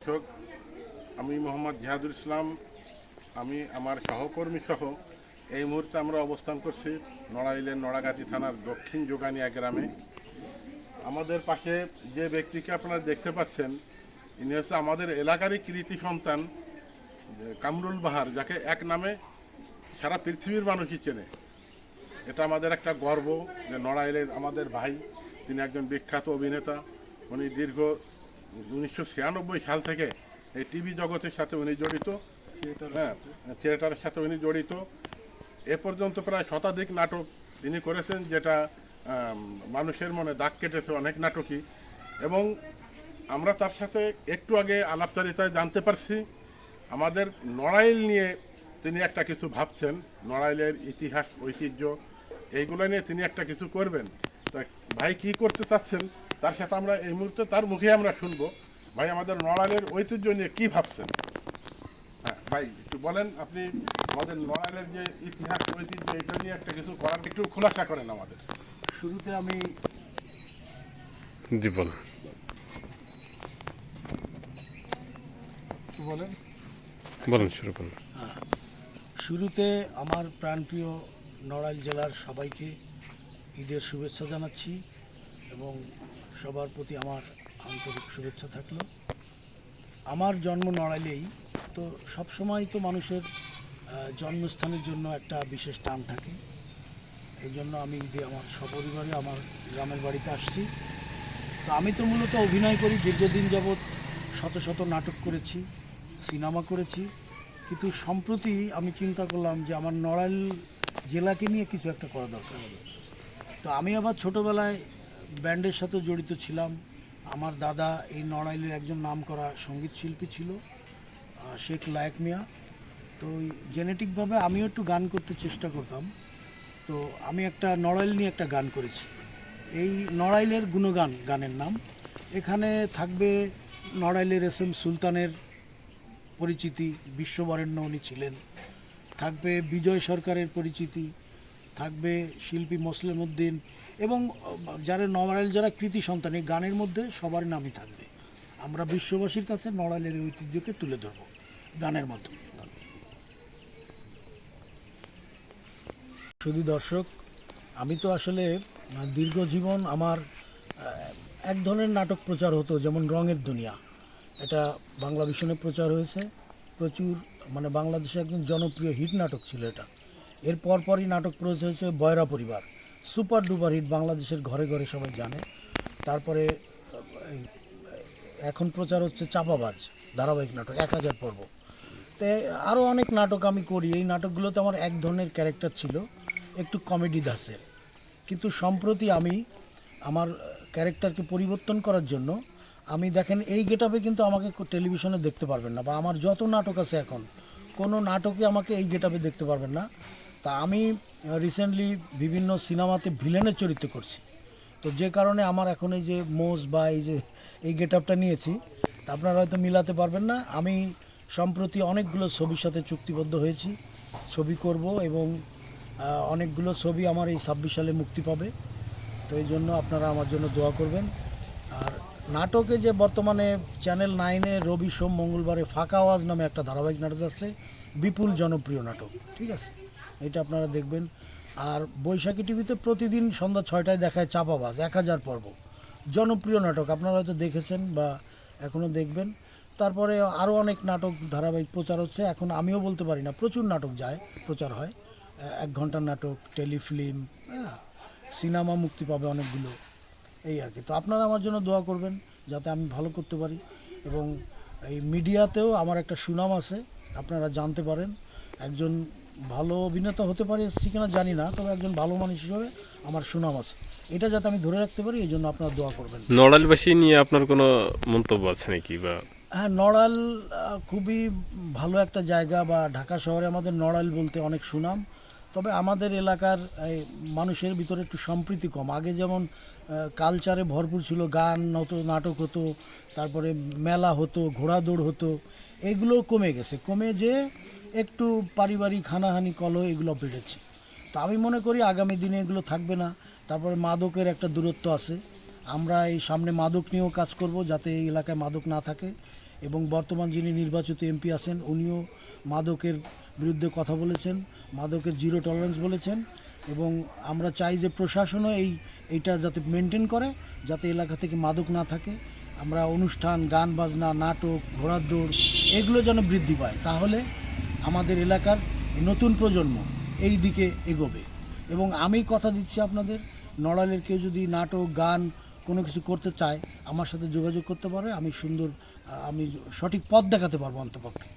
দর্শক, আমি মোহাম্মদ জিহাদুল ইসলাম। আমি আমার সহকর্মী সহ এই মুহূর্তে আমরা অবস্থান করছি নড়াইলের নড়াগাতি থানার দক্ষিণ যোগানিয়া গ্রামে। আমাদের পাশে যে ব্যক্তিকে আপনারা দেখতে পাচ্ছেন, ইনি হচ্ছে আমাদের এলাকারই কৃতি সন্তান কামরুল বাহার, যাকে এক নামে সারা পৃথিবীর মানুষই চেনে। এটা আমাদের একটা গর্ব যে নড়াইলের আমাদের ভাই, তিনি একজন বিখ্যাত অভিনেতা। উনি দীর্ঘ 1996 সাল থেকে এই টিভি জগতের সাথে উনি জড়িত, থিয়েটারের সাথে উনি জড়িত। এ পর্যন্ত প্রায় শতাধিক নাটক তিনি করেছেন, যেটা মানুষের মনে দাগ কেটেছে, অনেক নাটকই। এবং আমরা তার সাথে একটু আগে আলাপচারিতায় জানতে পারছি আমাদের নড়াইল নিয়ে তিনি একটা কিছু ভাবছেন, নড়াইলের ইতিহাস ঐতিহ্য এইগুলো নিয়ে তিনি একটা কিছু করবেন। তা ভাই কি করতে চাচ্ছেন তার সাথে আমরা এই মুহূর্তে তার মুখে আমরা শুনবো। ভাই, আমাদের নড়াইলের ঐতিহ্য নিয়ে কি ভাবছেন? হ্যাঁ ভাই, একটু বলেন আপনি আমাদের নড়াইলের যে ইতিহাস ঐতিহ্য এটা নিয়ে একটা কিছু করার, একটু খোলাসা করেন আমাদের। শুরুতে আমি জি বলেন। বলেন বলেন, শুরু করুন। শুরুতে আমার প্রাণপ্রিয় নড়াইল জেলার সবাইকে ঈদের শুভেচ্ছা জানাচ্ছি এবং সবার প্রতি আমার আন্তরিক শুভেচ্ছা থাকলো। আমার জন্ম নড়াইলেই, তো সবসময় তো মানুষের জন্মস্থানের জন্য একটা বিশেষ টান থাকে। এই জন্য আমি ঈদে আমার সপরিবারে আমার গ্রামের বাড়িতে আসছি। তো আমি তো মূলত অভিনয় করি, দীর্ঘদিন যাবৎ শত শত নাটক করেছি, সিনেমা করেছি, কিন্তু সম্প্রতি আমি চিন্তা করলাম যে আমার নড়াইল জেলাকে নিয়ে কিছু একটা করা দরকার হবে। তো আমি আবার ছোটোবেলায় ব্যান্ডের সাথে জড়িত ছিলাম। আমার দাদা এই নড়াইলের একজন নামকরা সঙ্গীত শিল্পী ছিল, শেখ লায়েক মিয়া। তো জেনেটিকভাবে আমিও একটু গান করতে চেষ্টা করতাম। তো আমি একটা নড়াইল নিয়ে একটা গান করেছি, এই নড়াইলের গুণগান গানের নাম। এখানে থাকবে নড়াইলের এস.এম. সুলতানের পরিচিতি, বিশ্ববরেণ্য উনি ছিলেন। থাকবে বিজয় সরকারের পরিচিতি, থাকবে শিল্পী মোসলেম উদ্দিন, এবং যারা নড়াইল যারা কৃতি সন্তান, এই গানের মধ্যে সবার নামই থাকবে। আমরা বিশ্ববাসীর কাছে নড়াইলের ঐতিহ্যকে তুলে ধরব গানের মাধ্যমে। শুধু দর্শক, আমি তো আসলে দীর্ঘ জীবন আমার এক ধরনের নাটক প্রচার হতো, যেমন রঙের দুনিয়া। এটা বাংলা ভিশনে প্রচার হয়েছে প্রচুর, মানে বাংলাদেশে একজন জনপ্রিয় হিট নাটক ছিল এটা। এর পরপরই নাটক প্রচার হয়েছে বয়রা পরিবার, সুপার ডুপার হিট, বাংলাদেশের ঘরে ঘরে সবাই জানে। তারপরে এখন প্রচার হচ্ছে চাপাবাজ ধারাবাহিক নাটক, 1000 পর্ব। তো আরও অনেক নাটক আমি করি। এই নাটকগুলোতে আমার এক ধরনের ক্যারেক্টার ছিল, একটু কমেডি দাসের। কিন্তু সম্প্রতি আমি আমার ক্যারেক্টারকে পরিবর্তন করার জন্য আমি, দেখেন, এই গেটআপে কিন্তু আমাকে টেলিভিশনে দেখতে পারবেন না, বা আমার যত নাটক আছে এখন কোনো নাটকে আমাকে এই গেটআপে দেখতে পারবেন না। তা আমি রিসেন্টলি বিভিন্ন সিনেমাতে ভিলেনের চরিত্র করছি। তো যে কারণে আমার এখন এই যে মোজ বা এই গেটআপটা নিয়েছি, তা আপনারা হয়তো মিলাতে পারবেন না। আমি সম্প্রতি অনেকগুলো ছবির সাথে চুক্তিবদ্ধ হয়েছি, ছবি করব, এবং অনেকগুলো ছবি আমার এই 26 সালে মুক্তি পাবে। তো এই জন্য আপনারা আমার জন্য দোয়া করবেন। আর নাটকে যে বর্তমানে চ্যানেল 9-এ রবি সোম মঙ্গলবারে ফাঁকা আওয়াজ নামে একটা ধারাবাহিক নাটক আছে, বিপুল জনপ্রিয় নাটক, ঠিক আছে, এটা আপনারা দেখবেন। আর বৈশাখী টিভিতে প্রতিদিন সন্ধ্যা 6টায় দেখায় চাপাবাজ, 1000 পর্ব, জনপ্রিয় নাটক, আপনারা হয়তো দেখেছেন বা এখনও দেখবেন। তারপরে আরও অনেক নাটক ধারাবাহিক প্রচার হচ্ছে, এখন আমিও বলতে পারি না, প্রচুর নাটক যায়, প্রচার হয়, 1 ঘন্টার নাটক, টেলিফিল্ম, হ্যাঁ, সিনেমা মুক্তি পাবে অনেকগুলো, এই আর কি। তো আপনারা আমার জন্য দোয়া করবেন যাতে আমি ভালো করতে পারি, এবং এই মিডিয়াতেও আমার একটা সুনাম আছে, আপনারা জানতে পারেন। একজন ভালো অভিনেতা হতে পারে কিনা জানি না, তবে একজন ভালো মানুষ হিসেবে আমার সুনাম আছে, এটা যাতে আমি ধরে রাখতে পারি, এই জন্য আপনারা দোয়া করবেন। নড়াইলবাসী নিয়ে আপনার কোনো মন্তব্য আছে নাকি? বা হ্যাঁ, নড়াইল খুবই ভালো একটা জায়গা, বা ঢাকা শহরে আমাদের নড়াইল বলতে অনেক সুনাম। তবে আমাদের এলাকার এই মানুষের ভিতরে একটু সম্প্রীতি কম। আগে যেমন কালচারে ভরপুর ছিল, গান হতো, নাটক হতো, তারপরে মেলা হতো, ঘোড়া দৌড় হতো, এগুলো কমে গেছে। কমে যে একটু পারিবারিক হানাহানি কলহ এগুলো বেড়েছে। তো আমি মনে করি আগামী দিনে এগুলো থাকবে না। তারপরে মাদকের একটা দূরত্ব আছে, আমরা এই সামনে মাদক নিয়েও কাজ করব যাতে এই এলাকায় মাদক না থাকে। এবং বর্তমান যিনি নির্বাচিত এমপি আছেন উনিও মাদকের বিরুদ্ধে কথা বলেছেন, মাদকের জিরো টলারেন্স বলেছেন। এবং আমরা চাই যে প্রশাসনও এইটা যাতে মেনটেন করে, যাতে এলাকা থেকে মাদক না থাকে। আমরা অনুষ্ঠান, গান বাজনা, নাটক, ঘোড়ার দৌড় এগুলো যেন বৃদ্ধি পায়, তাহলে আমাদের এলাকার নতুন প্রজন্ম এই দিকে এগোবে। এবং আমি কথা দিচ্ছি আপনাদের, নড়াইলের কেউ যদি নাটক, গান কোনো কিছু করতে চায় আমার সাথে যোগাযোগ করতে পারে। আমি সঠিক পথ দেখাতে পারবো অন্তপক্ষে।